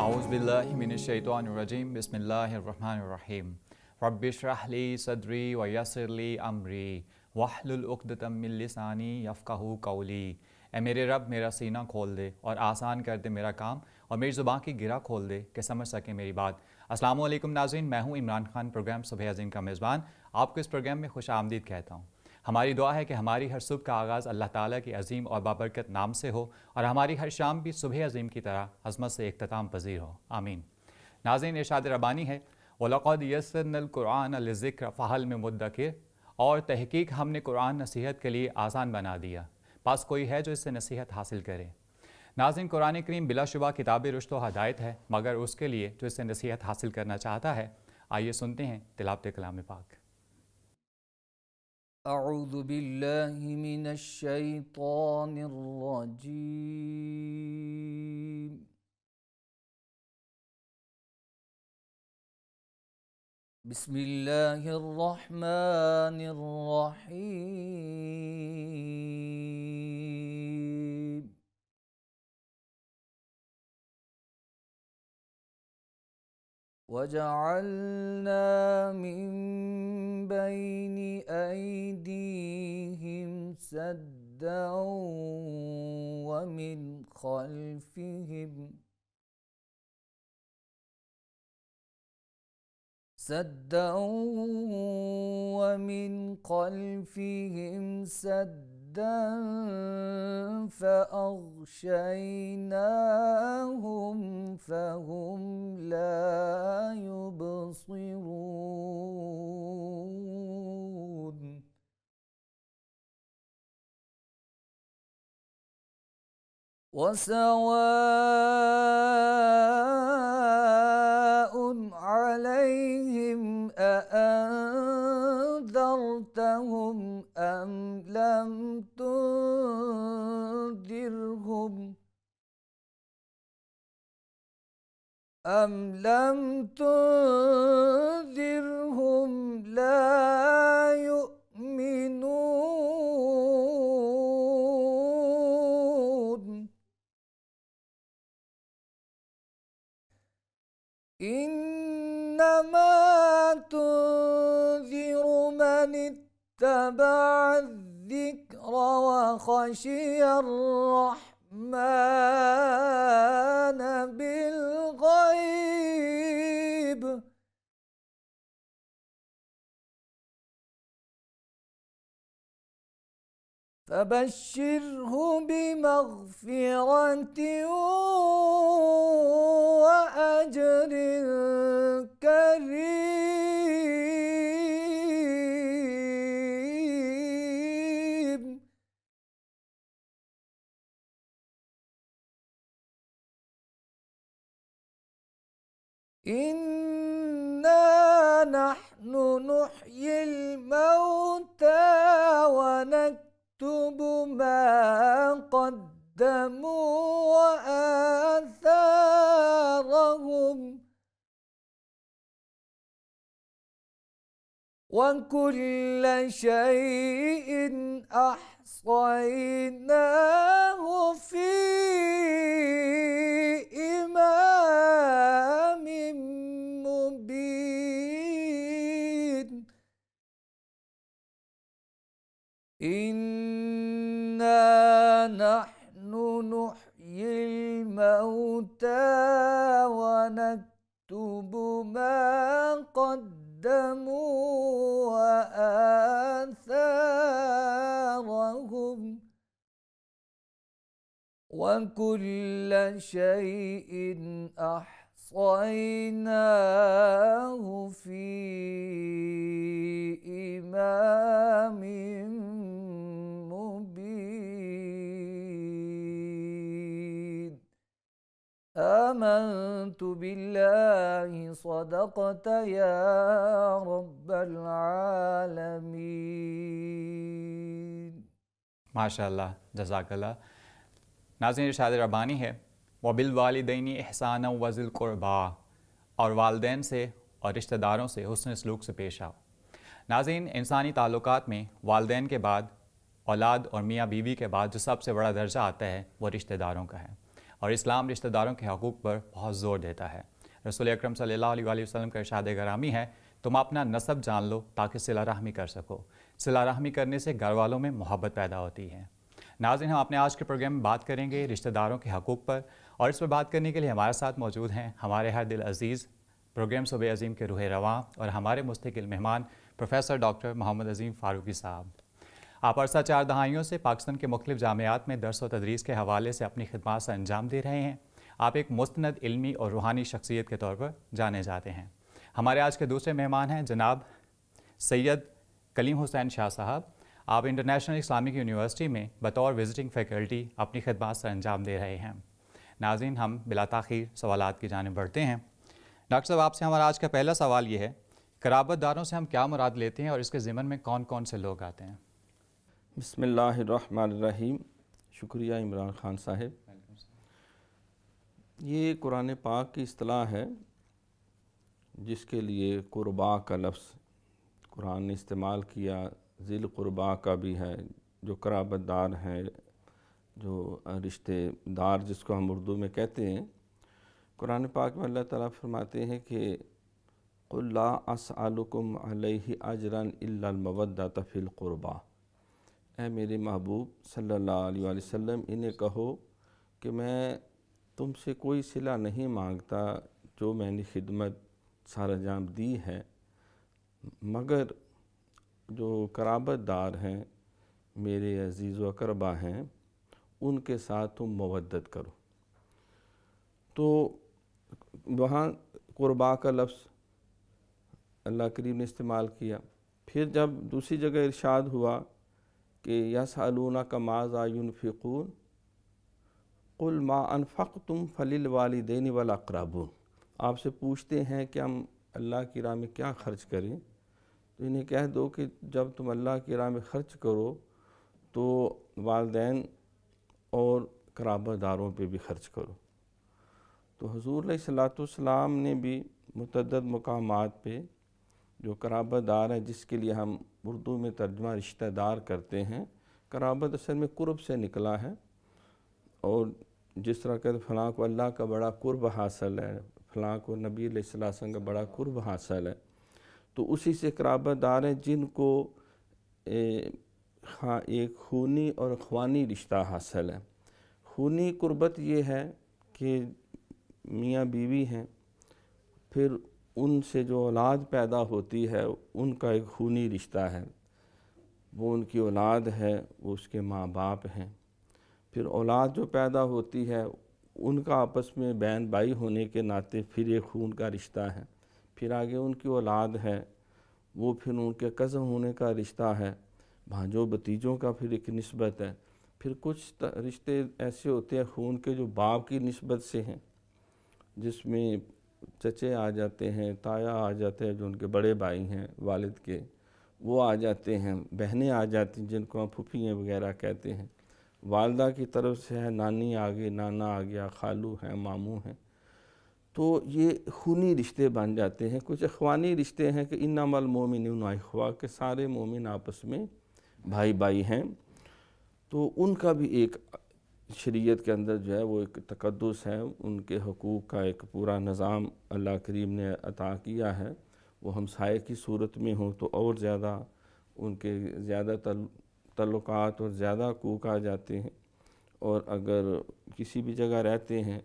اعوذ باللہ من الشیطان الرجیم بسم اللہ الرحمن الرحیم رب اشرح لی صدری ویسر لی امری واحلل عقدۃ من لسانی یفقہوا قولی۔ اے میرے رب میرا سینہ کھول دے اور آسان کر دے میرا کام، اور میری زبان کی گرہ کھول دے کہ سمجھ سکے میری بات۔ السلام علیکم ناظرین، میں ہوں عمران خان، پروگرام صبح عظیم کا میزبان۔ آپ کو اس پروگرام میں خوش آمدید کہتا ہوں۔ ہماری دعا ہے کہ ہماری ہر صبح کا آغاز اللہ تعالیٰ کے عظیم اور بابرکت نام سے ہو، اور ہماری ہر شام بھی صبح عظیم کی طرح عظمت سے اختتام پذیر ہو، آمین۔ ناظرین، ارشاد ربانی ہے وَلَقَدْ يَسَّرْنَا الْقُرْآنَ لِلذِّكْرِ فَهَلْ مِن مُدَّكِرٍ، اور تحقیق ہم نے قرآن نصیحت کے لیے آسان بنا دیا، پس کوئی ہے جو اس سے نصیحت حاصل کرے۔ ناظرین، قرآن کریم بلا شبہ کتاب رشد و ہدایت ہے، مگر اس کے لیے جو اس سے نصیحت حاصل کرنا چاہتا ہے، آئیے سنتے ہیں تلاوت کلام پاک۔ اعوذ باللہ من الشیطان الرجیم، بسم اللہ الرحمن الرحیم، وَجَعَلْنَا مِن بَيْنِ أَيْدِيهِمْ سَدًّا وَمِنْ خَلْفِهِمْ سَدًّا فَأَغْشَيْنَاهُمْ فَهُمْ لَا يُبْصِرُونَ وَسَوَاءٌ عَلَيْهِمْ أَأَنذَرْتَهُمْ أَمْ لَمْ تُنذِرْهُمْ لَا يُؤْمِنُونَ إِنَّمَا تُنذِرُ مَنِ اتَّبَعَ الذِّكْرَ وَخَشِيَ الرَّحْمَنَ بِالْغَيْبِ فَبَشِّرْهُ بِمَغْفِرَةٍ وَأَجْرٍ كَرِيمٍ۔ إِنَّا نَحْنُ نُحْيِي الْمَوْتَى ونكتب ما قدموا وآثارهم وكل شيء أحصيناه في إمام مبين۔ إِنَّا نَحْنُ نُحْيِي الْمَوْتَى وَنَكْتُبُ مَا قَدَّمُوا وَآثَارَهُمْ وَكُلَّ شَيْءٍ أَحْصَيْنَاهُ فِي إِمَامٍ مبين۔ آمنت بالله صدقت يا رب العالمين۔ ماشاء اللہ، جزاک اللہ۔ ناظرین، ارشاد ربانی ہے وَبِالْوَالِدَيْنِ إِحْسَانًا وَذِي الْقُرْبَىٰ، اور والدین سے اور رشتہ داروں سے حسن سلوک سے پیش آؤ۔ ناظرین، انسانی تعلقات میں والدین کے بعد اولاد اور میاں بیوی کے بعد جو سب سے بڑا درجہ آتا ہے وہ رشتہ داروں کا ہے۔ اور اسلام رشتہ داروں کے حقوق پر بہت زور دیتا ہے۔ رسول اکرم صلی اللہ علیہ وسلم کا ارشاد گرامی ہے، تم اپنا نسب جان لو تاکہ صلہ رحمی کر سکو۔ صلہ رحمی کرنے سے گھر والوں میں محبت پیدا ہوتی ہے۔ ناظرین، ہم اپنے آج کے پروگرام میں بات کریں گے رشتہ داروں کے حقوق پر، اور اس پر بات کرنے کے لیے ہمارے ساتھ موجود ہیں ہمارے ہر دل عزیز پروگرام صوبہ عظیم کے روح رواں اور ہمارے مستقل مہمان پروفیسر ڈاکٹر محمد عظیم فاروقی صاحب۔ آپ عرصہ 4 دہائیوں سے پاکستان کے مختلف جامعات میں درس و تدریس کے حوالے سے اپنی خدمات سے انجام دے رہے ہیں۔ آپ ایک مستند علمی اور روحانی شخصیت کے طور پر جانے جاتے ہیں۔ ہمارے آج کے دوسرے مہمان ہیں جناب سید کلیم حسین شاہ صاحب۔ آپ انٹرنیشنل اسلامک یونیورسٹی میں بطور وزٹنگ فیکلٹی اپنی خدمات سے انجام دے رہے ہیں۔ ناظرین، ہم بلا تاخیر سوالات کی جانب بڑھتے ہیں۔ ڈاکٹر صاحب، آپ سے ہمارا آج کا پہلا سوال یہ ہے، قرابت داروں سے ہم کیا مراد لیتے ہیں اور اس کے ضمن میں کون کون سے لوگ آتے ہیں؟ بسم اللہ الرحمن الرحیم۔ شکریہ عمران خان صاحب۔ یہ قرآن پاک کی اصطلاح ہے جس کے لیے قربا کا لفظ قرآن نے استعمال کیا۔ ذی القربا کا بھی ہے، جو قرابت دار ہیں، جو رشتے دار جس کو ہم اردو میں کہتے ہیں۔ قرآن پاک میں اللہ تعالیٰ فرماتے ہیں کہ قُلْ لَا أَسْأَلُكُمْ عَلَيْهِ أَجْرًا إِلَّا الْمَوَدَّةَ فِي الْقُرْبَى۔ اے میرے محبوب صلی اللہ علیہ وآلہ وسلم، انہیں کہو کہ میں تم سے کوئی صلہ نہیں مانگتا جو میں نے خدمت سر انجام دی ہے، مگر جو قرابت دار ہیں، میرے عزیز و اقربا ہیں، ان کے ساتھ تم مودت کرو۔ تو وہاں قربا کا لفظ اللہ کریم نے استعمال کیا۔ پھر جب دوسری جگہ ارشاد ہوا کہ یسألونک ماذا ینفقون قل ما انفقتم فللوالدین والاقربون۔ آپ سے پوچھتے ہیں کہ ہم اللہ کی راہ میں کیا خرچ کریں، تو انہیں کہہ دو کہ جب تم اللہ کی راہ میں خرچ کرو تو والدین اور قرابت داروں پہ بھی خرچ کرو۔ تو حضور علیہ الصلوۃ والسلام نے بھی متعدد مقامات پہ جو قرابت دار ہیں، جس کے لیے ہم اردو میں ترجمہ رشتہ دار کرتے ہیں، قرابت اصل میں قرب سے نکلا ہے، اور جس طرح کہ فلاں کو اللہ کا بڑا قرب حاصل ہے، فلاں کو نبی علیہ السلام کا بڑا قرب حاصل ہے، تو اسی سے قرابت دار ہیں جن کو ایک خونی اور اخوانی رشتہ حاصل ہے۔ خونی قربت یہ ہے کہ میاں بیوی ہیں، پھر ان سے جو اولاد پیدا ہوتی ہے ان کا ایک خونی رشتہ ہے، وہ ان کی اولاد ہے، وہ اس کے ماں باپ ہیں۔ پھر اولاد جو پیدا ہوتی ہے ان کا آپس میں بہن بھائی ہونے کے ناطے پھر ایک خون کا رشتہ ہے۔ پھر آگے ان کی اولاد ہے، وہ پھر ان کے کزن ہونے کا رشتہ ہے، بھانجوں بھتیجوں کا پھر ایک نسبت ہے۔ پھر کچھ رشتے ایسے ہوتے ہیں خون کے جو باپ کی نسبت سے ہیں، جس میں چچے آ جاتے ہیں، تایا آ جاتے ہیں جو ان کے بڑے بھائی ہیں والد کے، وہ آ جاتے ہیں، بہنیں آ جاتی ہیں جن کو ہم پھوپھیاں وغیرہ کہتے ہیں، والدہ کی طرف سے ہے، نانی آ گئی، نانا آ گیا، خالو ہیں، ماموں ہیں۔ تو یہ خونی رشتے بن جاتے ہیں۔ کچھ اخوانی رشتے ہیں کہ انما المؤمنون اخوہ، کہ سارے مومن آپس میں بھائی بھائی ہیں۔ تو ان کا بھی ایک شریعت کے اندر جو ہے وہ ایک تقدس ہے، ان کے حقوق کا ایک پورا نظام اللہ کریم نے عطا کیا ہے۔ وہ ہمسائے کی صورت میں ہوں تو اور زیادہ ان کے زیادہ تعلقات اور زیادہ حقوق آ جاتے ہیں، اور اگر کسی بھی جگہ رہتے ہیں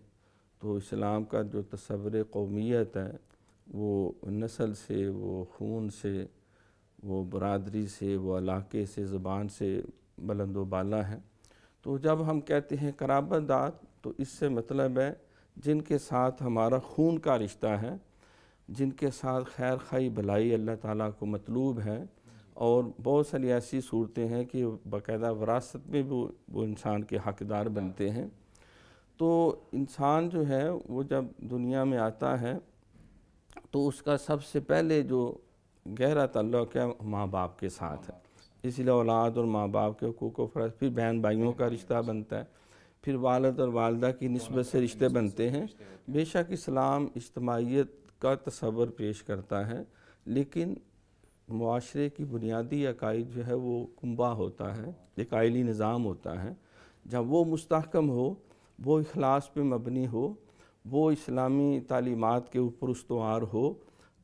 تو اسلام کا جو تصور قومیت ہے وہ نسل سے، وہ خون سے، وہ برادری سے، وہ علاقے سے، زبان سے بلند و بالا ہے۔ تو جب ہم کہتے ہیں قرابت دار تو اس سے مطلب ہے جن کے ساتھ ہمارا خون کا رشتہ ہے، جن کے ساتھ خیر خواہی بھلائی اللہ تعالیٰ کو مطلوب ہے، اور بہت ساری ایسی صورتیں ہیں کہ باقاعدہ وراثت میں بھی وہ انسان کے حقدار بنتے ہیں۔ تو انسان جو ہے وہ جب دنیا میں آتا ہے تو اس کا سب سے پہلے جو گہرا تعلق ہے ماں باپ کے ساتھ ہے، اس لیے اولاد اور ماں باپ کے حقوق و فرائض، پھر بہن بھائیوں کا رشتہ بنتا ہے، پھر والد اور والدہ کی نسبت سے رشتے بنتے ہیں۔ بے شک اسلام اجتماعیت کا تصور پیش کرتا ہے، لیکن معاشرے کی بنیادی عقائد جو ہے وہ کنبہ ہوتا ہے، ایک آئلی نظام ہوتا ہے۔ جب وہ مستحکم ہو، وہ اخلاص پہ مبنی ہو، وہ اسلامی تعلیمات کے اوپر استوار ہو،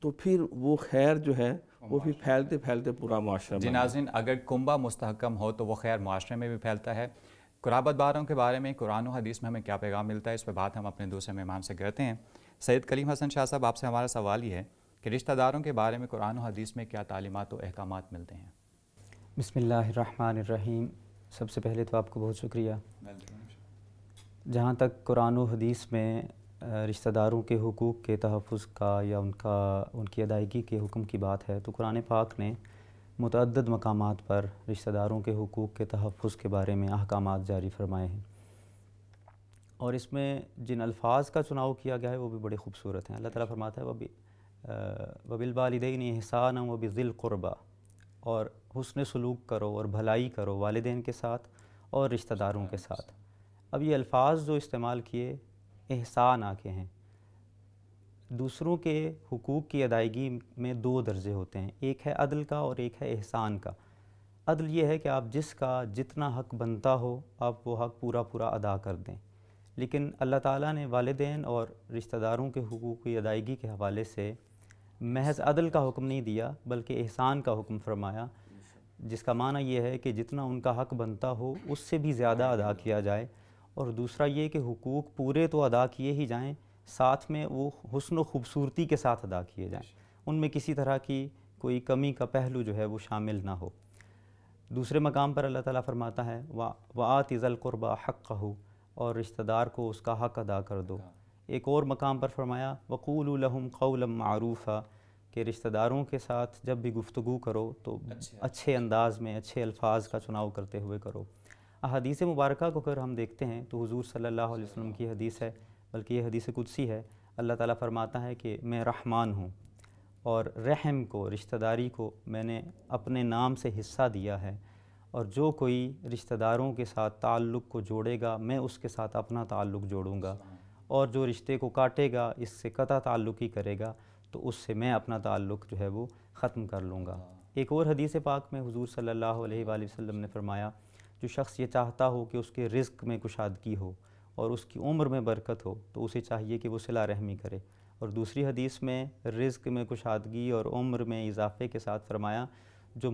تو پھر وہ خیر جو ہے وہ بھی پھیلتے پھیلتے پورا معاشرہ جی ناظرین، اگر کنبہ مستحکم ہو تو وہ خیر معاشرے میں بھی پھیلتا ہے۔ قرابت داروں کے بارے میں قرآن و حدیث میں ہمیں کیا پیغام ملتا ہے، اس پہ بات ہم اپنے دوسرے مہمان سے کرتے ہیں۔ سید کلیم حسن شاہ صاحب، آپ سے ہمارا سوال یہ ہے کہ رشتہ داروں کے بارے میں قرآن و حدیث میں کیا تعلیمات و احکامات ملتے ہیں؟ بسم اللہ الرحمن الرحیم۔ سب سے پہلے تو آپ کو بہت شکریہ۔ جہاں تک قرآن و حدیث میں رشتہ داروں کے حقوق کے تحفظ کا یا ان کی ادائیگی کے حکم کی بات ہے، تو قرآن پاک نے متعدد مقامات پر رشتہ داروں کے حقوق کے تحفظ کے بارے میں احکامات جاری فرمائے ہیں، اور اس میں جن الفاظ کا چناؤ کیا گیا ہے وہ بھی بڑے خوبصورت ہیں۔ اللہ تعالیٰ فرماتا ہے وَبِالْوَالِدَيْنِ إِحْسَانًا وَبِذِي الْقُرْبَى، اور حسن سلوک کرو اور بھلائی کرو والدین کے ساتھ اور رشتہ داروں کے ساتھ۔ اب یہ الفاظ جو استعمال کیے احسان کے ہیں۔ دوسروں کے حقوق کی ادائیگی میں دو درجے ہوتے ہیں، ایک ہے عدل کا اور ایک ہے احسان کا۔ عدل یہ ہے کہ آپ جس کا جتنا حق بنتا ہو آپ وہ حق پورا ادا کر دیں، لیکن اللہ تعالیٰ نے والدین اور رشتہ داروں کے حقوق کی ادائیگی کے حوالے سے محض عدل کا حکم نہیں دیا بلکہ احسان کا حکم فرمایا، جس کا معنی یہ ہے کہ جتنا ان کا حق بنتا ہو اس سے بھی زیادہ ادا کیا جائے، اور دوسرا یہ کہ حقوق پورے تو ادا کیے ہی جائیں، ساتھ میں وہ حسن و خوبصورتی کے ساتھ ادا کیے جائیں، ان میں کسی طرح کی کوئی کمی کا پہلو جو ہے وہ شامل نہ ہو۔ دوسرے مقام پر اللہ تعالیٰ فرماتا ہے وَآتِ ذَا الْقُرْبَى حَقَّهُ، اور رشتہ دار کو اس کا حق ادا کر دو۔ ایک اور مقام پر فرمایا وَقُولُوا لَهُمْ قَوْلًا مَعْرُوفًا، کہ رشتہ داروں کے ساتھ جب بھی گفتگو کرو تو اچھے انداز میں اچھے الفاظ کا چناؤ کرتے ہوئے کرو۔ احادیث مبارکہ کو اگر ہم دیکھتے ہیں تو حضور صلی اللہ علیہ وسلم کی حدیث ہے، بلکہ یہ حدیث قدسی ہے۔ اللہ تعالیٰ فرماتا ہے کہ میں رحمان ہوں، اور رحم کو، رشتہ داری کو میں نے اپنے نام سے حصہ دیا ہے، اور جو کوئی رشتہ داروں کے ساتھ تعلق کو جوڑے گا میں اس کے ساتھ اپنا تعلق جوڑوں گا، اور جو رشتے کو کاٹے گا، اس سے قطع تعلقی کرے گا، تو اس سے میں اپنا تعلق جو ہے وہ ختم کر لوں گا۔ ایک اور حدیث پاک میں حضور صلی اللہ علیہ وآلہ وسلم نے فرمایا جو شخص یہ چاہتا ہو کہ اس کے رزق میں کشادگی ہو اور اس کی عمر میں برکت ہو تو اسے چاہیے کہ وہ صلہ رحمی کرے، اور دوسری حدیث میں رزق میں کشادگی اور عمر میں اضافے کے ساتھ فرمایا جو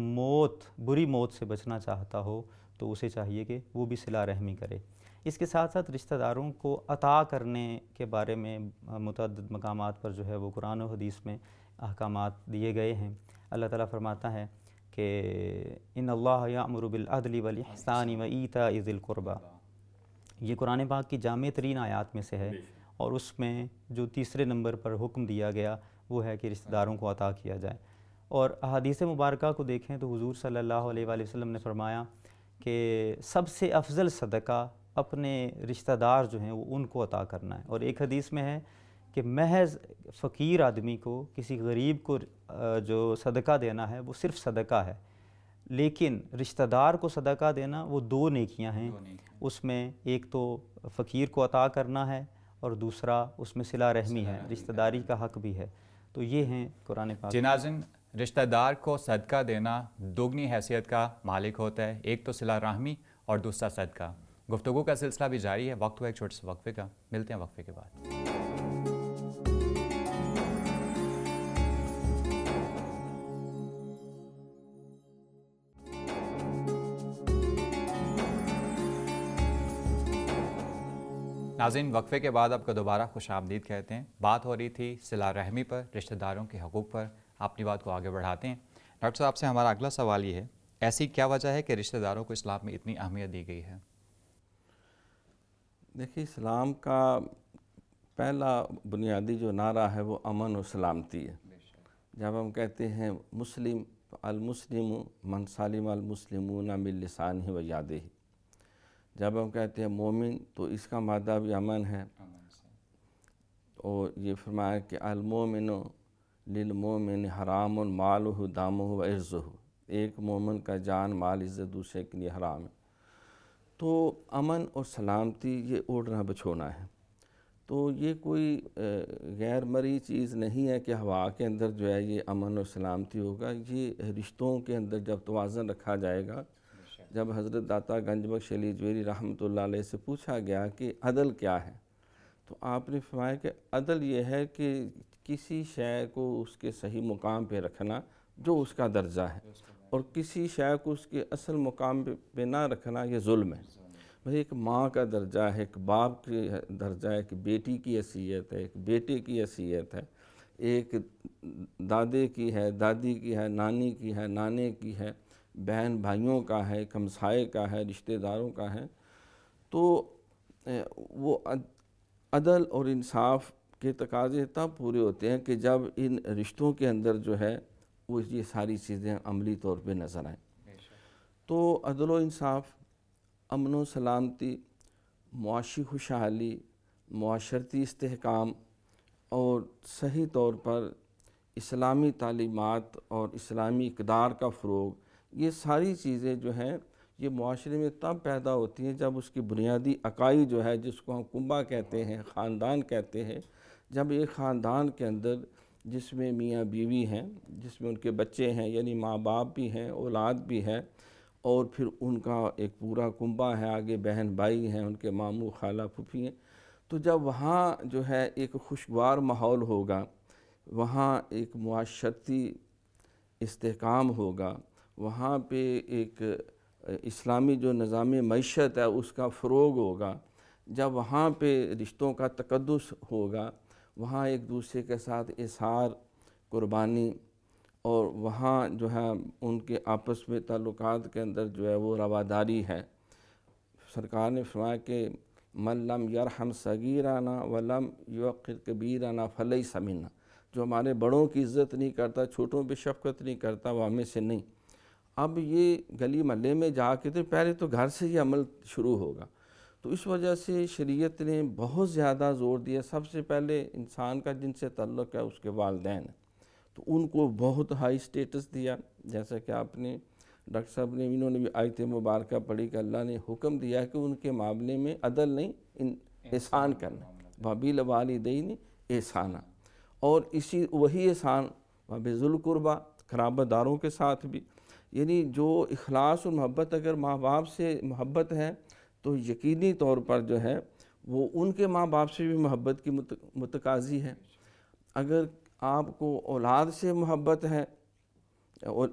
بری موت سے بچنا چاہتا ہو تو اسے چاہیے کہ وہ بھی صلہ رحمی کرے۔ اس کے ساتھ ساتھ رشتہ داروں کو عطا کرنے کے بارے میں متعدد مقامات پر جو ہے وہ قرآن و حدیث میں احکامات دیے گئے ہیں۔ اللہ تعالیٰ فرماتا ہے کہ ان اللہ یأمر بالعدل والاحسان وایتاء ذی القربى، یہ قرآن پاک کی جامع ترین آیات میں سے ہے، اور اس میں جو تیسرے نمبر پر حکم دیا گیا وہ ہے کہ رشتہ داروں کو عطا کیا جائے۔ اور احادیث مبارکہ کو دیکھیں تو حضور صلی اللہ علیہ وآلہ وسلم نے فرمایا کہ سب سے افضل صدقہ اپنے رشتہ دار جو ہیں وہ ان کو عطا کرنا ہے، اور ایک حدیث میں ہے کہ محض فقیر آدمی کو، کسی غریب کو جو صدقہ دینا ہے وہ صرف صدقہ ہے، لیکن رشتہ دار کو صدقہ دینا وہ دو نیکیاں ہیں، اس میں ایک تو فقیر کو عطا کرنا ہے اور دوسرا اس میں صلہ رحمی ہے، رشتہ داری کا حق بھی ہے۔ تو یہ ہیں قرآن پاک۔ جی ناظرین، رشتہ دار کو صدقہ دینا دوگنی حیثیت کا مالک ہوتا ہے، ایک تو صلہ رحمی اور دوسرا صدقہ۔ گفتگو کا سلسلہ بھی جاری ہے، وقت ہوا ایک چھوٹے سے وقفے کا، ملتے ہیں وقفے کے بعد۔ ناظرین، وقفے کے بعد آپ کو دوبارہ خوش آمدید کہتے ہیں۔ بات ہو رہی تھی صلہ رحمی پر، رشتہ داروں کے حقوق پر، اپنی بات کو آگے بڑھاتے ہیں۔ ڈاکٹر صاحب سے ہمارا اگلا سوال یہ ہے، ایسی کیا وجہ ہے کہ رشتہ داروں کو اسلام میں اتنی اہمیت دی گئی ہے؟ دیکھیے، اسلام کا پہلا بنیادی جو نعرہ ہے وہ امن و سلامتی ہے۔ جب ہم کہتے ہیں مسلم، المسلم من سلم المسلمون من لسانہ و یدہ، جب ہم کہتے ہیں مومن تو اس کا مادہ بھی امن ہے، اور یہ فرمایا کہ المومن للمومن حرام مالہ دامہ و عرضہ، ایک مومن کا جان مال عزت دوسرے کے لیے حرام ہے۔ تو امن اور سلامتی یہ اوڑھنا بچھونا ہے، تو یہ کوئی غیر مرئی چیز نہیں ہے کہ ہوا کے اندر جو ہے یہ امن اور سلامتی ہوگا۔ یہ رشتوں کے اندر جب توازن رکھا جائے گا، جب حضرت داتا گنج بخش علی جویری رحمۃ اللہ علیہ سے پوچھا گیا کہ عدل کیا ہے، تو آپ نے فرمایا کہ عدل یہ ہے کہ کسی شے کو اس کے صحیح مقام پہ رکھنا جو اس کا درجہ ہے، اور کسی شے کو اس کے اصل مقام پہ نہ رکھنا یہ ظلم ہے۔ بھئی ایک ماں کا درجہ ہے، ایک باپ کی درجہ ہے، ایک بیٹی کی حیثیت ہے، ایک بیٹے کی حیثیت ہے، ایک دادے کی ہے، دادی کی ہے، نانی کی ہے، نانے کی ہے، بہن بھائیوں کا ہے، ایک ہمسائے کا ہے، رشتہ داروں کا ہے۔ تو وہ عدل اور انصاف کے تقاضے تب پورے ہوتے ہیں کہ جب ان رشتوں کے اندر جو ہے وہ یہ ساری چیزیں عملی طور پہ نظر آئیں۔ تو عدل و انصاف، امن و سلامتی، معاشی خوشحالی، معاشرتی استحکام اور صحیح طور پر اسلامی تعلیمات اور اسلامی اقدار کا فروغ، یہ ساری چیزیں جو ہیں یہ معاشرے میں تب پیدا ہوتی ہیں جب اس کی بنیادی اکائی جو ہے، جس کو ہم کنبہ کہتے ہیں، خاندان کہتے ہیں، جب ایک خاندان کے اندر جس میں میاں بیوی ہیں، جس میں ان کے بچے ہیں، یعنی ماں باپ بھی ہیں، اولاد بھی ہے، اور پھر ان کا ایک پورا کنبہ ہے، آگے بہن بھائی ہیں، ان کے ماموں خالہ پھوپھی ہیں، تو جب وہاں جو ہے ایک خوشگوار ماحول ہوگا، وہاں ایک معاشرتی استحکام ہوگا، وہاں پہ ایک اسلامی جو نظام معیشت ہے اس کا فروغ ہوگا، جب وہاں پہ رشتوں کا تقدس ہوگا، وہاں ایک دوسرے کے ساتھ اظہار، قربانی، اور وہاں جو ہے ان کے آپس میں تعلقات کے اندر جو ہے وہ رواداری ہے۔ سرکار نے فرمایا کہ من لم یرحم صغیرنا ولم یوقر کبیرنا فلیس منا، جو ہمارے بڑوں کی عزت نہیں کرتا، چھوٹوں پہ شفقت نہیں کرتا، وہ ہمیں سے نہیں۔ اب یہ گلی محلے میں جا کے تو پہلے تو گھر سے یہ عمل شروع ہوگا، تو اس وجہ سے شریعت نے بہت زیادہ زور دیا۔ سب سے پہلے انسان کا جن سے تعلق ہے اس کے والدین، تو ان کو بہت ہائی سٹیٹس دیا، جیسا کہ آپ نے ڈاکٹر صاحب نے انہوں نے بھی آیت مبارکہ پڑھی کہ اللہ نے حکم دیا کہ ان کے معاملے میں عدل نہیں، احسان کرنا، وَبِالْوَالِدَيْنِ احسانہ، اور اسی وہی احسان وَبِذِي الْقُرْبَى، قرابت داروں کے ساتھ بھی، یعنی جو اخلاص اور محبت اگر ماں باپ سے محبت ہے تو یقینی طور پر جو ہے وہ ان کے ماں باپ سے بھی محبت کی متقاضی ہے۔ اگر آپ کو اولاد سے محبت ہے،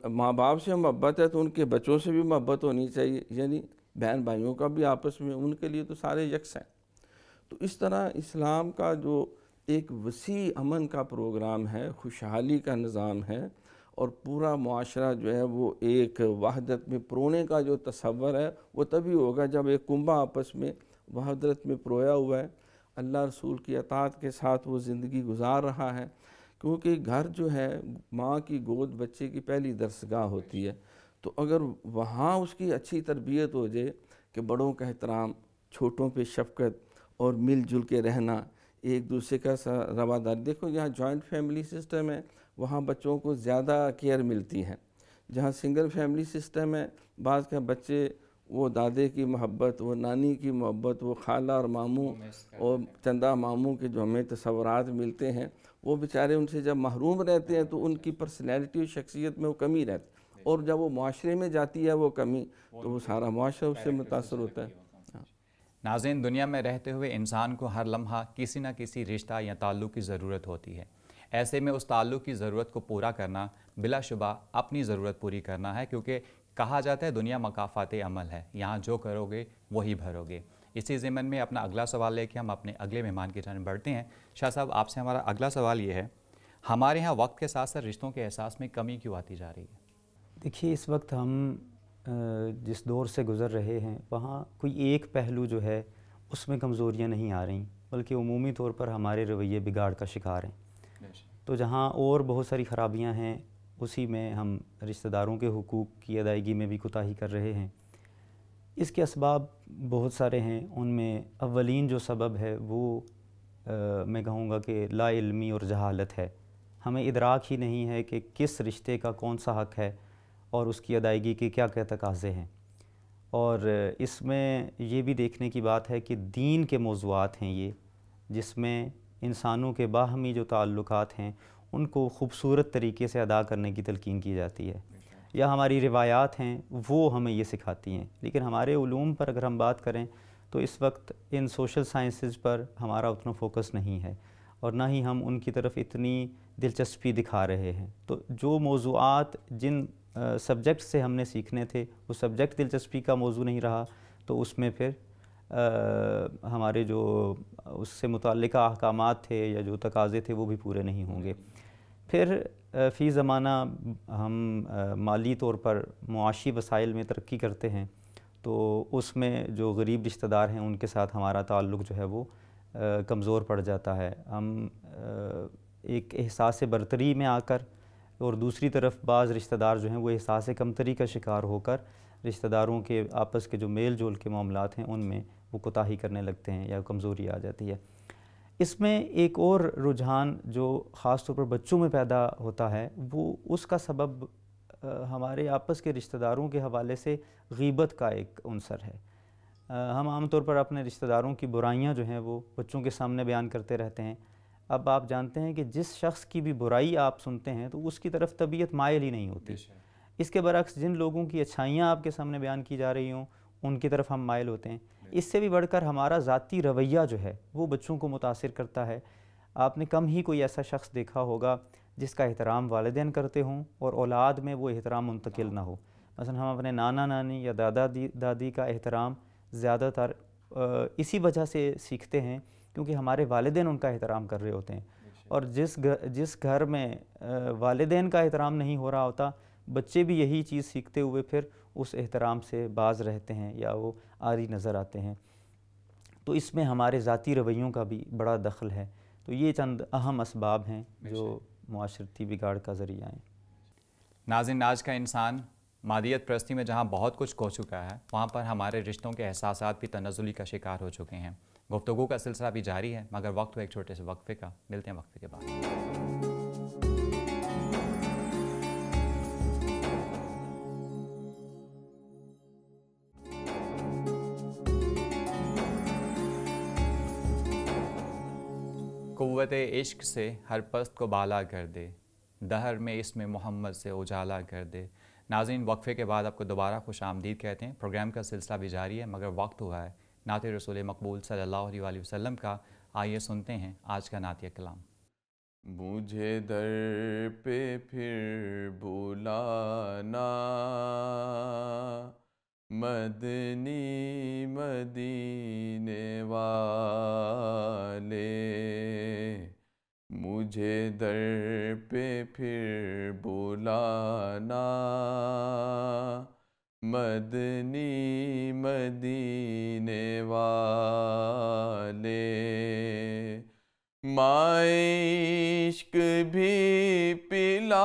ماں باپ سے محبت ہے، تو ان کے بچوں سے بھی محبت ہونی چاہیے، یعنی بہن بھائیوں کا بھی آپس میں، ان کے لیے تو سارے یکساں ہیں۔ تو اس طرح اسلام کا جو ایک وسیع امن کا پروگرام ہے، خوشحالی کا نظام ہے، اور پورا معاشرہ جو ہے وہ ایک وحدت میں پرونے کا جو تصور ہے وہ تبھی ہوگا جب ایک کنبہ آپس میں وحدت میں پرویا ہوا ہے، اللہ رسول کی اطاعت کے ساتھ وہ زندگی گزار رہا ہے، کیونکہ گھر جو ہے ماں کی گود بچے کی پہلی درسگاہ ہوتی ہے۔ تو اگر وہاں اس کی اچھی تربیت ہو جائے کہ بڑوں کا احترام، چھوٹوں پہ شفقت اور مل جل کے رہنا، ایک دوسرے کا رواداری، دیکھو یہاں جوائنٹ فیملی سسٹم ہے، وہاں بچوں کو زیادہ کیئر ملتی ہے۔ جہاں سنگل فیملی سسٹم ہے، بعض کے بچے وہ دادے کی محبت، وہ نانی کی محبت، وہ خالہ اور ماموں اور چندہ ماموں کے جو ہمیں تصورات ملتے ہیں، وہ بیچارے ان سے جب محروم رہتے ہیں تو ان کی پرسنالٹی اور شخصیت میں وہ کمی رہتی ہے، اور جب وہ معاشرے میں جاتی ہے وہ کمی، تو وہ سارا معاشرہ اس سے متاثر ہوتا ہے۔ ناظرین، دنیا میں رہتے ہوئے انسان کو ہر لمحہ کسی نہ کسی رشتہ یا تعلق کی ضرورت ہوتی ہے۔ ایسے میں اس تعلق کی ضرورت کو پورا کرنا بلا شبہ اپنی ضرورت پوری کرنا ہے، کیونکہ کہا جاتا ہے دنیا مکافات عمل ہے، یہاں جو کرو گے وہی بھرو گے۔ اسی ضمن میں اپنا اگلا سوال لے کے ہم اپنے اگلے مہمان کی جانب بڑھتے ہیں۔ شاہ صاحب، آپ سے ہمارا اگلا سوال یہ ہے، ہمارے ہاں وقت کے ساتھ ساتھ رشتوں کے احساس میں کمی کیوں آتی جا رہی ہے؟ دیکھیے، اس وقت ہم جس دور سے گزر رہے ہیں وہاں کوئی ایک پہلو جو ہے اس میں کمزوریاں نہیں آ رہی، بلکہ عمومی طور پر ہمارے رویے بگاڑ کا شکار ہیں۔ تو جہاں اور بہت ساری خرابیاں ہیں، اسی میں ہم رشتہ داروں کے حقوق کی ادائیگی میں بھی کوتاہی کر رہے ہیں۔ اس کے اسباب بہت سارے ہیں، ان میں اولین جو سبب ہے وہ میں کہوں گا کہ لا علمی اور جہالت ہے۔ ہمیں ادراک ہی نہیں ہے کہ کس رشتے کا کون سا حق ہے اور اس کی ادائیگی کے کیا کیا تقاضے ہیں، اور اس میں یہ بھی دیکھنے کی بات ہے کہ دین کے موضوعات ہیں یہ، جس میں انسانوں کے باہمی جو تعلقات ہیں ان کو خوبصورت طریقے سے ادا کرنے کی تلقین کی جاتی ہے۔ یا ہماری روایات ہیں وہ ہمیں یہ سکھاتی ہیں. لیکن ہمارے علوم پر اگر ہم بات کریں تو اس وقت ان سوشل سائنسز پر ہمارا اتنا فوکس نہیں ہے اور نہ ہی ہم ان کی طرف اتنی دلچسپی دکھا رہے ہیں. تو جو موضوعات جن سبجیکٹ سے ہم نے سیکھنے تھے وہ سبجیکٹ دلچسپی کا موضوع نہیں رہا تو اس میں پھر ہمارے جو اس سے متعلقہ احکامات تھے یا جو تقاضے تھے وہ بھی پورے نہیں ہوں گے. پھر فی زمانہ ہم مالی طور پر معاشی وسائل میں ترقی کرتے ہیں تو اس میں جو غریب رشتہ دار ہیں ان کے ساتھ ہمارا تعلق جو ہے وہ کمزور پڑ جاتا ہے. ہم ایک احساس برتری میں آ کر اور دوسری طرف بعض رشتہ دار جو ہیں وہ احساس کمتری کا شکار ہو کر رشتہ داروں کے آپس کے جو میل جول کے معاملات ہیں ان میں وہ کوتاہی کرنے لگتے ہیں یا کمزوری آ جاتی ہے. اس میں ایک اور رجحان جو خاص طور پر بچوں میں پیدا ہوتا ہے وہ اس کا سبب ہمارے آپس کے رشتہ داروں کے حوالے سے غیبت کا ایک عنصر ہے. ہم عام طور پر اپنے رشتہ داروں کی برائیاں جو ہیں وہ بچوں کے سامنے بیان کرتے رہتے ہیں. اب آپ جانتے ہیں کہ جس شخص کی بھی برائی آپ سنتے ہیں تو اس کی طرف طبیعت مائل ہی نہیں ہوتی. اس کے برعکس جن لوگوں کی اچھائیاں آپ کے سامنے بیان کی جا رہی ہوں ان کی طرف ہم مائل ہوتے ہیں. اس سے بھی بڑھ کر ہمارا ذاتی رویہ جو ہے وہ بچوں کو متاثر کرتا ہے. آپ نے کم ہی کوئی ایسا شخص دیکھا ہوگا جس کا احترام والدین کرتے ہوں اور اولاد میں وہ احترام منتقل نہ ہو. مثلا ہم اپنے نانا نانی یا دادا دادی کا احترام زیادہ تر اسی وجہ سے سیکھتے ہیں کیونکہ ہمارے والدین ان کا احترام کر رہے ہوتے ہیں. اور جس گھر میں والدین کا احترام نہیں ہو رہا ہوتا بچے بھی یہی چیز سیکھتے ہوئے پھر اس احترام سے باز رہتے ہیں یا وہ عاری نظر آتے ہیں. تو اس میں ہمارے ذاتی رویوں کا بھی بڑا دخل ہے. تو یہ چند اہم اسباب ہیں جو معاشرتی بگاڑ کا ذریعہ ہیں. ناظرین، آج کا انسان مادیت پرستی میں جہاں بہت کچھ کھو چکا ہے وہاں پر ہمارے رشتوں کے احساسات بھی تنزلی کا شکار ہو چکے ہیں. گفتگو کا سلسلہ بھی جاری ہے مگر وقت ہو ایک چھوٹے سے وقفے کا. ملتے ہیں وقفے کے بعد. قوت عشق سے ہر پست کو بالا کر دے، دہر میں اس میں محمد سے اجالا کر دے. ناظرین، وقفے کے بعد آپ کو دوبارہ خوش آمدید کہتے ہیں. پروگرام کا سلسلہ بھی جاری ہے مگر وقت ہوا ہے نعت رسول مقبول صلی اللہ علیہ وآلہ وسلم کا. آئیے سنتے ہیں آج کا نعتیہ کلام. مجھے در پہ پھر بلانا مدنی مدینے والے، مجھے در پہ پھر بلانا مدنی مدینے والے. مائے عشق بھی پلانا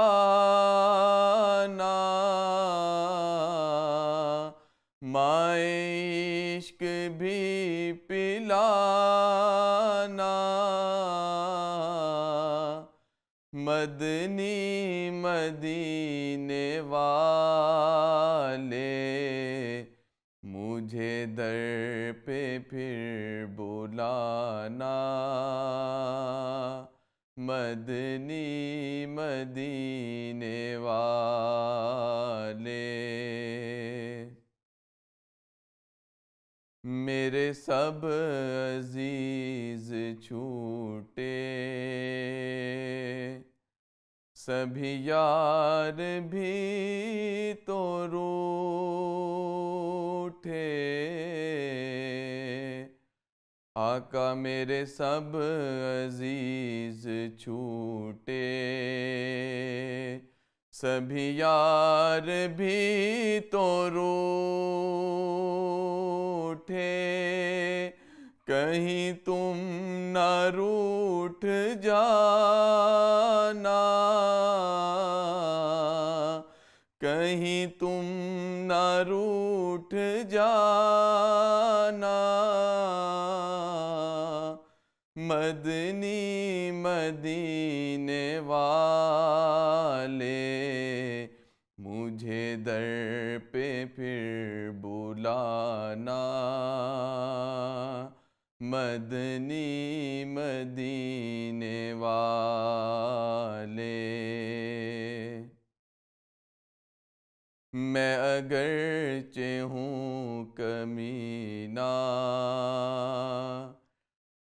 مائے عشق بھی پلانا مدنی مدینے والے، مجھے در پہ پھر بلانا مدنی مدینے والے. میرے سب عزیز چھوٹے سبھی یار بھی تو روٹھے، آقا میرے سب عزیز چھوٹے سبھی یار بھی تو روٹھے، کہیں تم نہ روٹھ جانا کہیں تم نہ روٹھ جانا مدنی مدینے والے، مجھے در پہ پھر بلانا مدنی مدینے والے. میں اگرچہ ہوں کمینہ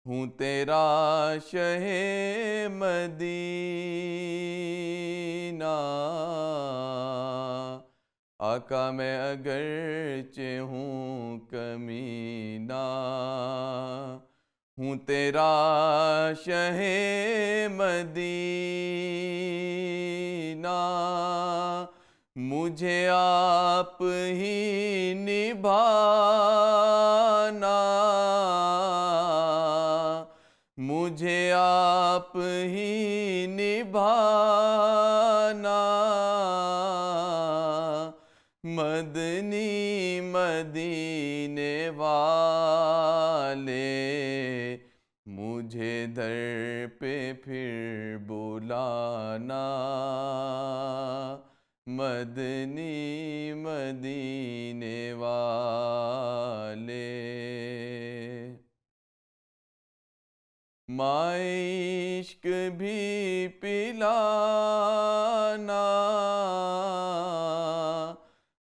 ہوں تیرا شہ مدینہ آقا میں اگرچہ ہوں کمینہ ہوں تیرا شہ مدینہ مجھے آپ ہی نبھانا مجھے آپ ہی نبھانا مدنی مدینے والے مجھے در پہ پھر بلانا مدنی مدینے والے مائے عشق بھی پلانا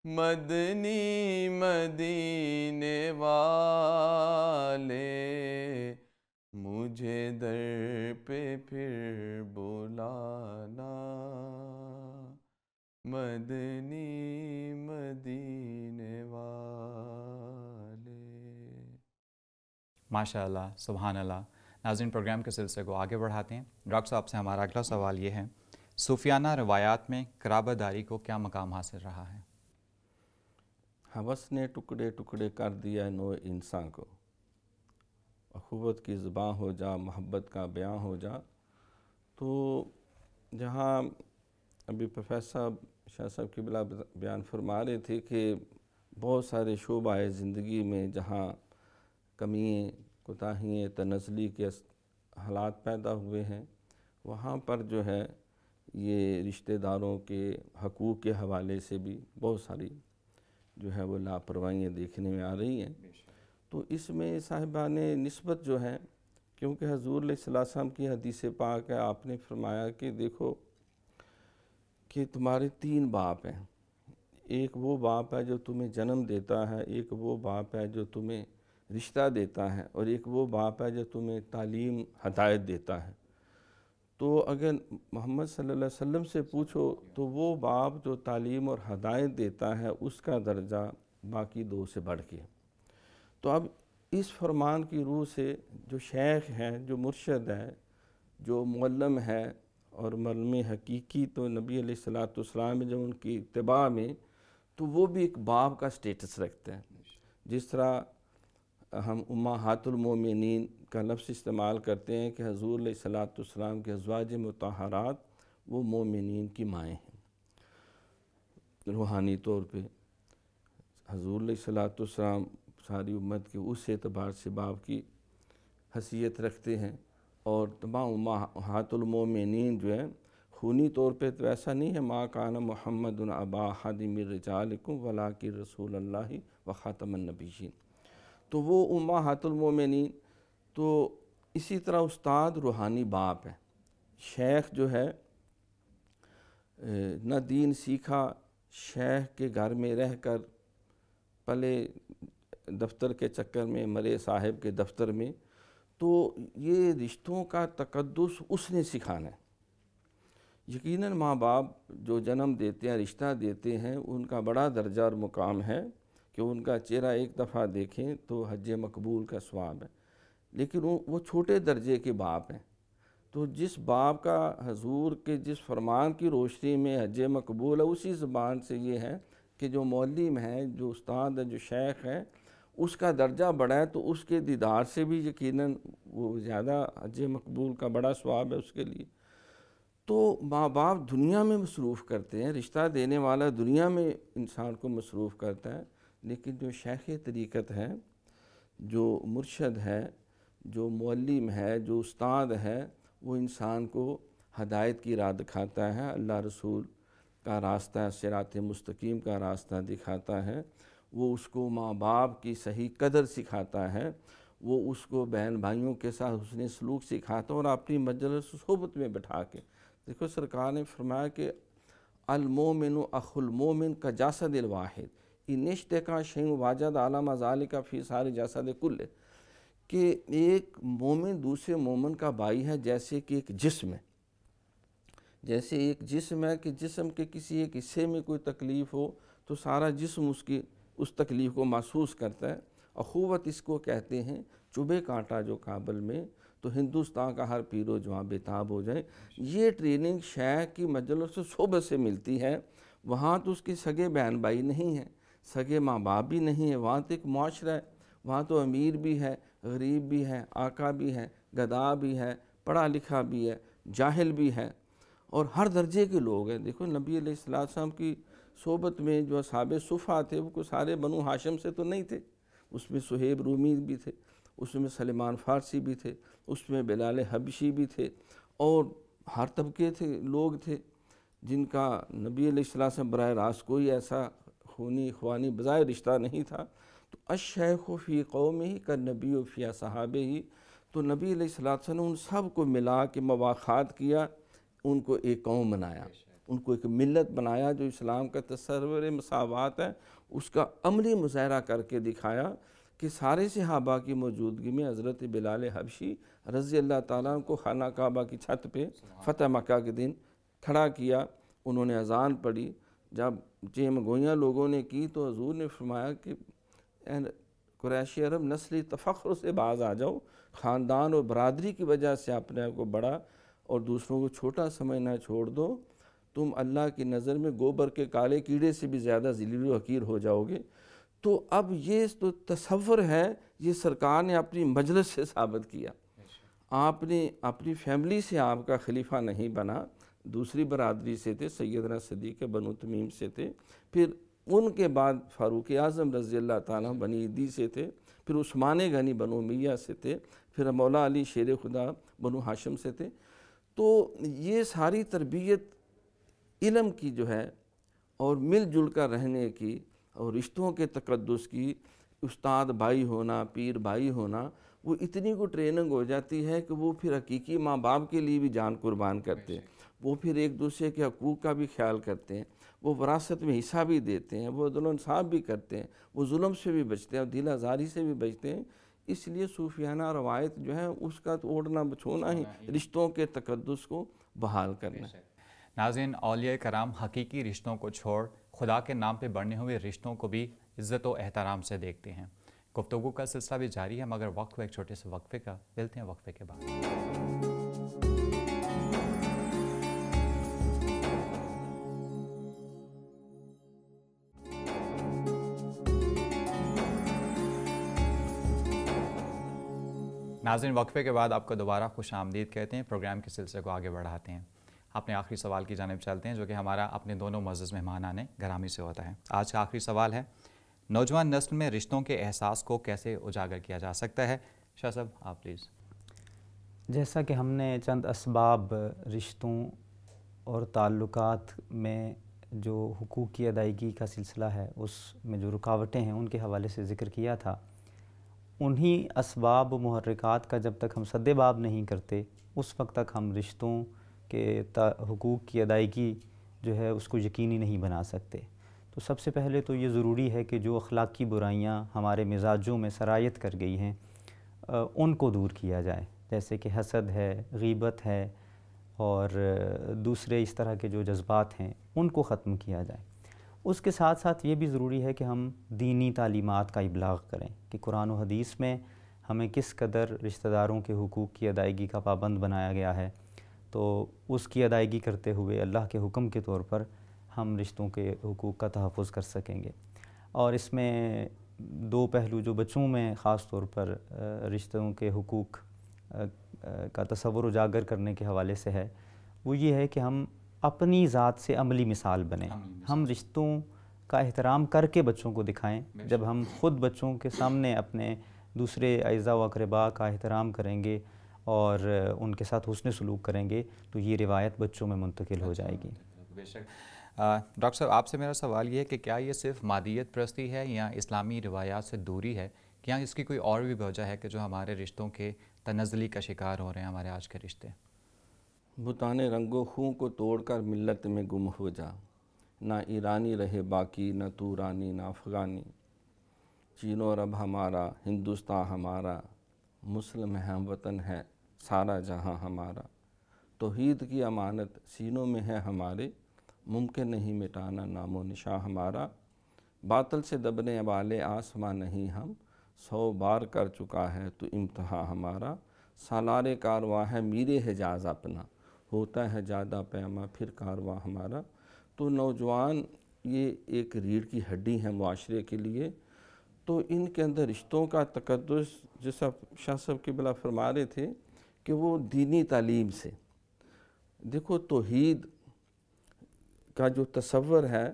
مدنی مدینے والے مجھے در پہ پھر بلانا مدنی مدینے والے۔ ماشاء اللہ، سبحان اللہ۔ ناظرین، پروگرام کے سلسلے کو آگے بڑھاتے ہیں۔ ڈاکٹر صاحب سے ہمارا اگلا سوال یہ ہے، صوفیانہ روایات میں قرابت داری کو کیا مقام حاصل رہا ہے؟ ہوس نے ٹکڑے ٹکڑے کر دیا نوع انسان کو، اخوت کی زباں ہو جا، محبت کا بیاں ہو جا۔ تو جہاں ابھی پروفیسر شاہ صاحب کی بلا بیان فرما رہے تھے کہ بہت سارے شعبہ زندگی میں جہاں کمییں، کوتاہییں، تنزلی کے حالات پیدا ہوئے ہیں، وہاں پر جو ہے یہ رشتہ داروں کے حقوق کے حوالے سے بھی بہت ساری جو ہے وہ لاپرواہیاں دیکھنے میں آ رہی ہیں۔ تو اس میں صاحبان نسبت جو ہے، کیونکہ حضور علیہ السلام کی حدیث پاک ہے، آپ نے فرمایا کہ دیکھو کہ تمہارے 3 باپ ہیں، ایک وہ باپ ہے جو تمہیں جنم دیتا ہے، ایک وہ باپ ہے جو تمہیں رشتہ دیتا ہے، اور ایک وہ باپ ہے جو تمہیں تعلیم ہدایت دیتا ہے۔ تو اگر محمد صلی اللہ علیہ وسلم سے پوچھو تو وہ باپ جو تعلیم اور ہدایت دیتا ہے اس کا درجہ باقی 2 سے بڑھ کے۔ تو اب اس فرمان کی روح سے جو شیخ ہے، جو مرشد ہے، جو معلم ہے، اور معلم حقیقی تو نبی علیہ السلام میں جو ان کی اتباع میں، تو وہ بھی ایک باپ کا سٹیٹس رکھتے ہیں۔ جس طرح ہم امہات المومنین کا لفظ استعمال کرتے ہیں کہ حضور علیہ السلام کے ازواج مطہرات وہ مومنین کی مائیں ہیں، روحانی طور پہ حضور علیہ السلام ساری امت کے اس اعتبار سے باپ کی حیثیت رکھتے ہیں، اور تمام امہات المومنین جو ہیں خونی طور پہ تو ایسا نہیں ہے، ما کان محمد ابا احد من رجالکم ولکن رسول اللہ وخاتم النبیین، تو وہ امہات المومنین۔ تو اسی طرح استاد روحانی باپ ہے، شیخ جو ہے نہ دین سیکھا، شیخ کے گھر میں رہ کر پلے، دفتر کے چکر میں مرے صاحب کے دفتر میں، تو یہ رشتوں کا تقدس اس نے سکھانا ہے۔ یقیناً ماں باپ جو جنم دیتے ہیں، رشتہ دیتے ہیں، ان کا بڑا درجہ اور مقام ہے کہ ان کا چہرہ ایک دفعہ دیکھیں تو حج مقبول کا ثواب ہے، لیکن وہ چھوٹے درجے کے باپ ہیں۔ تو جس باپ کا حضور کے جس فرمان کی روشنی میں حج مقبول ہے، اسی زبان سے یہ ہے کہ جو معلم ہے، جو استاد ہے، جو شیخ ہے، اس کا درجہ بڑا ہے، تو اس کے دیدار سے بھی یقیناً وہ زیادہ حج مقبول کا بڑا ثواب ہے اس کے لیے۔ تو ماں باپ دنیا میں مصروف کرتے ہیں، رشتہ دینے والا دنیا میں انسان کو مصروف کرتا ہے، لیکن جو شیخ طریقت ہے، جو مرشد ہے، جو معلم ہے، جو استاد ہے، وہ انسان کو ہدایت کی راہ دکھاتا ہے، اللہ رسول کا راستہ، صراط مستقیم کا راستہ دکھاتا ہے، وہ اس کو ماں باپ کی صحیح قدر سکھاتا ہے، وہ اس کو بہن بھائیوں کے ساتھ حسن سلوک سکھاتا ہے، اور اپنی مجلس صحبت میں بٹھا کے۔ دیکھو سرکار نے فرمایا کہ المومن اخل مومن کا جاسد الواحد انشت کا شین واجد عالم ذالک فی سارے جاسد کل، کہ ایک مومن دوسرے مومن کا بھائی ہے جیسے کہ ایک جسم ہے، جیسے ایک جسم ہے کہ جسم کے کسی ایک حصے میں کوئی تکلیف ہو تو سارا جسم اس تکلیف کو محسوس کرتا ہے۔ اخوت اس کو کہتے ہیں، چبھے کانٹا جو کابل میں تو ہندوستان کا ہر پیر و جوان بےتاب ہو جائے۔ یہ ٹریننگ شیخ کی مجلس سے صحبت سے ملتی ہے۔ وہاں تو اس کے سگے بہن بھائی نہیں ہیں، سگے ماں باپ بھی نہیں ہیں، وہاں تو ایک معاشرہ ہے، وہاں تو امیر بھی ہے، غریب بھی ہے، آقا بھی ہے، گدھا بھی ہے، پڑھا لکھا بھی ہے، جاہل بھی ہے، اور ہر درجے کے لوگ ہیں۔ دیکھو نبی علیہ السلام کی صحبت میں جو اصحاب صفہ تھے وہ کوئی سارے بنو ہاشم سے تو نہیں تھے، اس میں صہیب رومی بھی تھے، اس میں سلمان فارسی بھی تھے، اس میں بلال حبشی بھی تھے، اور ہر طبقے تھے لوگ تھے جن کا نبی علیہ السلام سے براہ راست کوئی ایسا خونی اخوانی بظاہر رشتہ نہیں تھا۔ تو الشیخ فی قومہ کالنبی فی صحابہ ہی، تو نبی علیہ السلام نے ان سب کو ملا کے مواخات کیا، ان کو ایک قوم بنایا، ان کو ایک ملت بنایا جو اسلام کا تصور مساوات ہے اس کا عملی مظاہرہ کر کے دکھایا، کہ سارے صحابہ کی موجودگی میں حضرت بلال حبشی رضی اللہ تعالیٰ عنہ کو خانہ کعبہ کی چھت پہ فتح مکہ کے دن کھڑا کیا، انہوں نے اذان پڑھی، جب چیم گوئیاں لوگوں نے کی تو حضور نے فرمایا کہ اے قریشی عرب نسلی تفخر سے باز آ جاؤ، خاندان اور برادری کی وجہ سے اپنے آپ کو بڑا اور دوسروں کو چھوٹا سمجھنا چھوڑ دو، تم اللہ کی نظر میں گوبر کے کالے کیڑے سے بھی زیادہ ذلیل و حقیر ہو جاؤ گے۔ تو اب یہ تو تصور ہے، یہ سرکار نے اپنی مجلس سے ثابت کیا، آپ نے اپنی فیملی سے آپ کا خلیفہ نہیں بنا، دوسری برادری سے تھے، سیدنا صدیق بنو تمیم سے تھے، پھر ان کے بعد فاروق اعظم رضی اللہ تعالیٰ بنی عدی سے تھے، پھر عثمان غنی بنو امیہ سے تھے، پھر مولا علی شیر خدا بنو ہاشم سے تھے۔ تو یہ ساری تربیت علم کی جو ہے اور مل جل کر رہنے کی اور رشتوں کے تقدس کی، استاد بھائی ہونا، پیر بھائی ہونا، وہ اتنی کو ٹریننگ ہو جاتی ہے کہ وہ پھر حقیقی ماں باپ کے لیے بھی جان قربان کرتے ہیں، وہ پھر ایک دوسرے کے حقوق کا بھی خیال کرتے ہیں، وہ وراثت میں حصہ بھی دیتے ہیں، وہ عدل و انصاف بھی کرتے ہیں، وہ ظلم سے بھی بچتے ہیں اور دل آزاری سے بھی بچتے ہیں۔ اس لیے صوفیانہ روایت جو ہے اس کا تو اوڑھنا بچھونا ہی رشتوں کے تقدس کو بحال کرنا ہے۔ ناظرین، اولیاء کرام حقیقی رشتوں کو چھوڑ خدا کے نام پہ بڑھنے ہوئے رشتوں کو بھی عزت و احترام سے دیکھتے ہیں۔ گفتگو کا سلسلہ بھی جاری ہے، مگر وقت کو ایک چھوٹے سے وقفے کا، ملتے ہیں وقفے کے بعد۔ ناظرین، وقفے کے بعد آپ کو دوبارہ خوش آمدید کہتے ہیں، پروگرام کے سلسلے کو آگے بڑھاتے ہیں۔ اپنے آخری سوال کی جانب چلتے ہیں جو کہ ہمارا اپنے دونوں معزز مہمانان گرامی سے ہوتا ہے۔ آج کا آخری سوال ہے، نوجوان نسل میں رشتوں کے احساس کو کیسے اجاگر کیا جا سکتا ہے؟ شاہ صاحب آپ پلیز۔ جیسا کہ ہم نے چند اسباب رشتوں اور تعلقات میں جو حقوق کی ادائیگی کا سلسلہ ہے اس میں جو رکاوٹیں ہیں ان کے حوالے سے ذکر کیا تھا، انہی اسباب و محرکات کا جب تک ہم سد باب نہیں کرتے اس وقت تک ہم رشتوں کے حقوق کی ادائیگی جو ہے اس کو یقینی نہیں بنا سکتے۔ تو سب سے پہلے تو یہ ضروری ہے کہ جو اخلاقی برائیاں ہمارے مزاجوں میں سرایت کر گئی ہیں ان کو دور کیا جائے، جیسے کہ حسد ہے، غیبت ہے اور دوسرے اس طرح کے جو جذبات ہیں ان کو ختم کیا جائے۔ اس کے ساتھ ساتھ یہ بھی ضروری ہے کہ ہم دینی تعلیمات کا ابلاغ کریں کہ قرآن و حدیث میں ہمیں کس قدر رشتہ داروں کے حقوق کی ادائیگی کا پابند بنایا گیا ہے، تو اس کی ادائیگی کرتے ہوئے اللہ کے حکم کے طور پر ہم رشتوں کے حقوق کا تحفظ کر سکیں گے۔ اور اس میں دو پہلو جو بچوں میں خاص طور پر رشتوں کے حقوق کا تصور اجاگر کرنے کے حوالے سے ہے، وہ یہ ہے کہ ہم اپنی ذات سے عملی مثال بنیں، ہم رشتوں کا احترام کر کے بچوں کو دکھائیں۔ جب ہم خود بچوں کے سامنے اپنے دوسرے اعزاء و اقرباء کا احترام کریں گے اور ان کے ساتھ حسن سلوک کریں گے تو یہ روایت بچوں میں منتقل ہو جائے گی۔ بے شک۔ ڈاکٹر صاحب آپ سے میرا سوال یہ ہے کہ کیا یہ صرف مادیت پرستی ہے یا اسلامی روایات سے دوری ہے، کیا اس کی کوئی اور بھی وجہ ہے کہ جو ہمارے رشتوں کے تنزلی کا شکار ہو رہے ہیں ہمارے آج کے رشتے؟ بتانے رنگ و خوں کو توڑ کر ملت میں گم ہو جا، نہ ایرانی رہے باقی، نہ تورانی نہ افغانی، چین و عرب ہمارا، ہندوستان ہمارا، مسلم ہے ہم وطن ہے سارا جہاں ہمارا، توحید کی امانت سینوں میں ہے ہمارے، ممکن نہیں مٹانا نام و نشاں ہمارا، باطل سے دبنے والے آسمان نہیں ہم، 100 بار کر چکا ہے تو امتحان ہمارا، سالار کارواں ہے میر حجاز اپنا، ہوتا ہے زیادہ پیما پھر کارواں ہمارا۔ تو نوجوان یہ ایک ریڑھ کی ہڈی ہے معاشرے کے لیے، تو ان کے اندر رشتوں کا تقدس، جیسا شاہ صاحب قبلہ فرما رہے تھے کہ وہ دینی تعلیم سے، دیکھو توحید کا جو تصور ہے،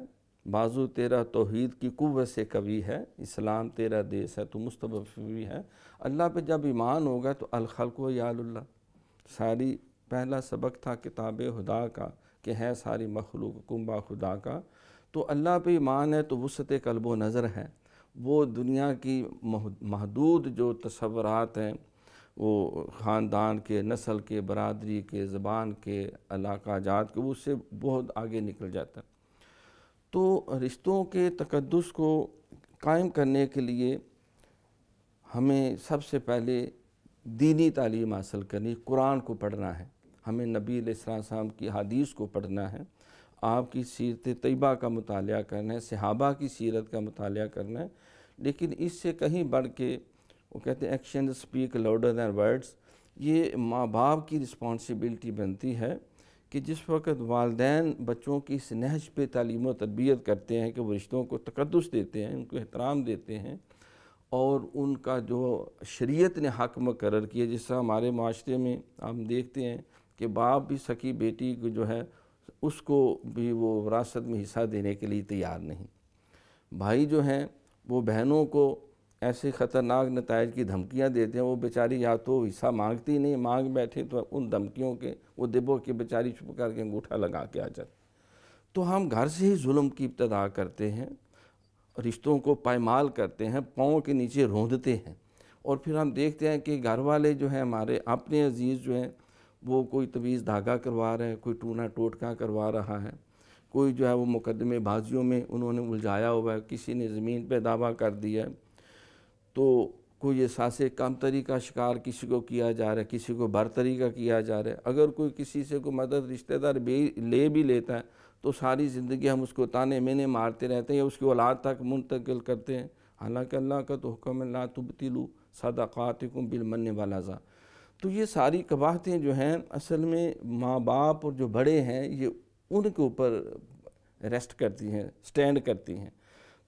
بازو تیرا توحید کی قوت سے قوی ہے، اسلام تیرا دیس ہے تو مستضعف ہے، اللہ پہ جب ایمان ہوگا تو الخلق و یال اللہ، ساری پہلا سبق تھا کتاب خدا کا کہ ہے ساری مخلوق کنبہ خدا کا، تو اللہ پہ ایمان ہے تو وسعت قلب و نظر ہے، وہ دنیا کی محدود جو تصورات ہیں، وہ خاندان کے، نسل کے، برادری کے، زبان کے، علاقہ جات کے، اس سے بہت آگے نکل جاتا ہے۔ تو رشتوں کے تقدس کو قائم کرنے کے لیے ہمیں سب سے پہلے دینی تعلیم حاصل کرنی، قرآن کو پڑھنا ہے، ہمیں نبی علیہ السلام کی حدیث کو پڑھنا ہے، آپ کی سیرت طیبہ کا مطالعہ کرنا ہے، صحابہ کی سیرت کا مطالعہ کرنا ہے، لیکن اس سے کہیں بڑھ کے وہ کہتے ہیں action speak louder than words, یہ ماں باپ کی رسپانسبلٹی بنتی ہے کہ جس وقت والدین بچوں کی اس نہج پہ تعلیم و تربیت کرتے ہیں کہ وہ رشتوں کو تقدس دیتے ہیں، ان کو احترام دیتے ہیں، اور ان کا جو شریعت نے حق مقرر کیا، جس طرح ہمارے معاشرے میں ہم دیکھتے ہیں کہ باپ بھی سکی بیٹی کو جو ہے اس کو بھی وہ وراثت میں حصہ دینے کے لیے تیار نہیں، بھائی جو ہیں وہ بہنوں کو ایسے خطرناک نتائج کی دھمکیاں دیتے ہیں، وہ بیچاری یا تو حصہ مانگتی نہیں، مانگ بیٹھے تو ان دھمکیوں کے وہ دبو کے بیچاری چھپ کر کے انگوٹھا لگا کے آ جاتے، تو ہم گھر سے ہی ظلم کی ابتدا کرتے ہیں، رشتوں کو پائمال کرتے ہیں، پاؤں کے نیچے روندتے ہیں، اور پھر ہم دیکھتے ہیں کہ گھر والے جو ہیں ہمارے اپنے عزیز جو ہیں وہ کوئی تویز دھاگا کروا رہے ہیں، کوئی ٹونا ٹوٹکا کروا رہا ہے، کوئی جو ہے وہ مقدمے بازیوں میں انہوں نے الجھایا ہوا ہے، کسی نے زمین پہ دعویٰ کر دیا ہے، تو کوئی احساس کمتری کا شکار کسی کو کیا جا رہا ہے، کسی کو برتری کا کیا جا رہا ہے، اگر کوئی کسی سے کوئی مدد رشتہ دار لے بھی لیتا ہے تو ساری زندگی ہم اس کو تانے مینے مارتے رہتے ہیں یا اس کی اولاد تک منتقل کرتے ہیں، حالانکہ اللہ کا تو حکم ہے لا تبطلوا صدقاتکم بالمن والاذی۔ تو یہ ساری قباحتیں جو ہیں اصل میں ماں باپ اور جو بڑے ہیں یہ ان کے اوپر ریسٹ کرتی ہیں، سٹینڈ کرتی ہیں،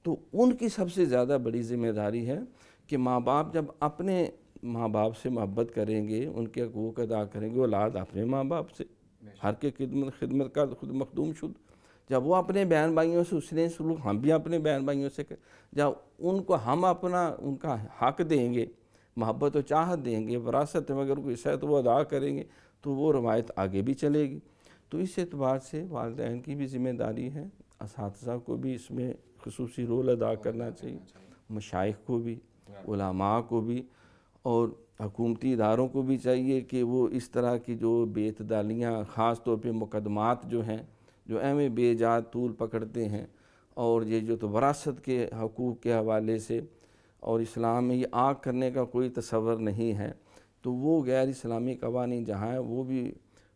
تو ان کی سب سے زیادہ بڑی ذمہ داری ہے کہ ماں باپ جب اپنے ماں باپ سے محبت کریں گے، ان کے حقوق ادا کریں گے، اولاد اپنے ماں باپ سے، ہر کے خدمت کا خود مخدوم شد، جب وہ اپنے بہن بھائیوں سے اس نے سلوک ہم بھی اپنے بہن بھائیوں سے جب ان کو ہم اپنا ان کا حق دیں گے، محبت و چاہت دیں گے، وراثت میں اگر کوئی حصہ ہے تو وہ ادا کریں گے تو وہ روایت آگے بھی چلے گی۔ تو اس اعتبار سے والدین کی بھی ذمہ داری ہے، اساتذہ کو بھی اس میں خصوصی رول ادا کرنا چاہیے، مشائخ کو بھی، علماء کو بھی، اور حکومتی اداروں کو بھی چاہیے کہ وہ اس طرح کی جو بے اعتدالیاں، خاص طور پہ مقدمات جو ہیں جو اہم بے جات طول پکڑتے ہیں، اور یہ جو تو وراثت کے حقوق کے حوالے سے اور اسلام میں یہ آگ کرنے کا کوئی تصور نہیں ہے، تو وہ غیر اسلامی قوانین جہاں ہیں وہ بھی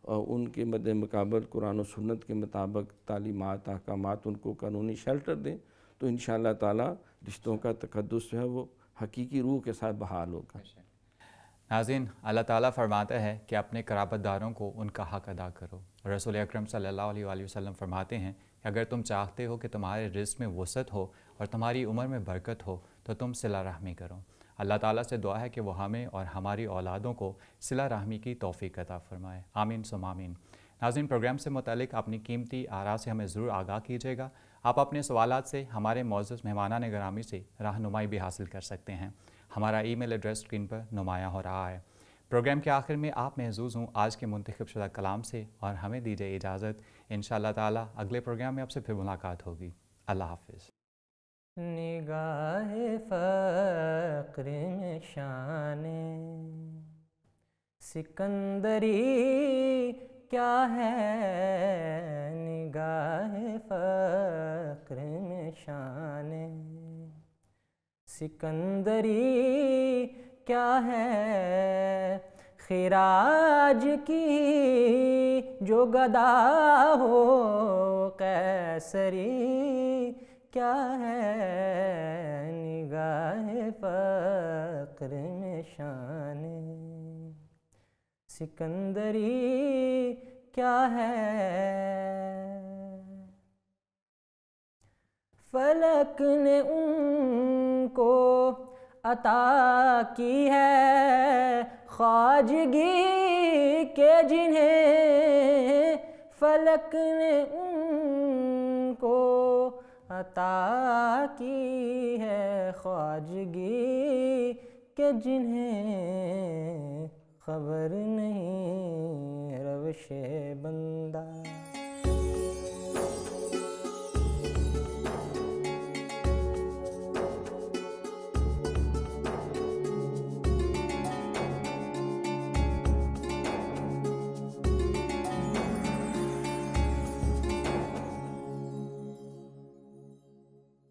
ان کے مد مقابل قرآن و سنت کے مطابق تعلیمات، احکامات ان کو قانونی شیلٹر دیں، تو انشاءاللہ تعالی رشتوں کا تقدس جو ہے وہ حقیقی روح کے ساتھ بحال ہوگا۔ ناظرین، اللہ تعالیٰ فرماتا ہے کہ اپنے قرابت داروں کو ان کا حق ادا کرو، رسول اکرم صلی اللہ علیہ وآلہ وسلم فرماتے ہیں کہ اگر تم چاہتے ہو کہ تمہارے رزق میں وسعت ہو اور تمہاری عمر میں برکت ہو تو تم صلہ رحمی کرو۔ اللہ تعالیٰ سے دعا ہے کہ وہ ہمیں اور ہماری اولادوں کو صلہ رحمی کی توفیق عطا فرمائے، آمین ثم آمین۔ ناظرین، پروگرام سے متعلق اپنی قیمتی آراء سے ہمیں ضرور آگاہ کیجیے گا۔ آپ اپنے سوالات سے ہمارے معزز مہمانان گرامی سے رہنمائی بھی حاصل کر سکتے ہیں۔ ہمارا ای میل ایڈریس اسکرین پر نمایاں ہو رہا ہے۔ پروگرام کے آخر میں آپ محظوظ ہوں آج کے منتخب شدہ کلام سے، اور ہمیں دیجیے اجازت۔ انشاءاللہ تعالی اگلے پروگرام میں آپ سے پھر ملاقات ہوگی۔ اللہ حافظ۔ نگاہ فقر میں شان سکندری کیا ہے، نگاہ فقر شان سکندری کیا ہے خراج کی جو گدا ہو قیصری کیا ہے نگاہ فقر میں شان سکندری کیا ہے فلک نے ان کو عطا کی ہے خواجگی کہ جنہیں فلک نے ان کو عطا کی ہے خواجگی کہ جنہیں خبر نہیں روش بندگی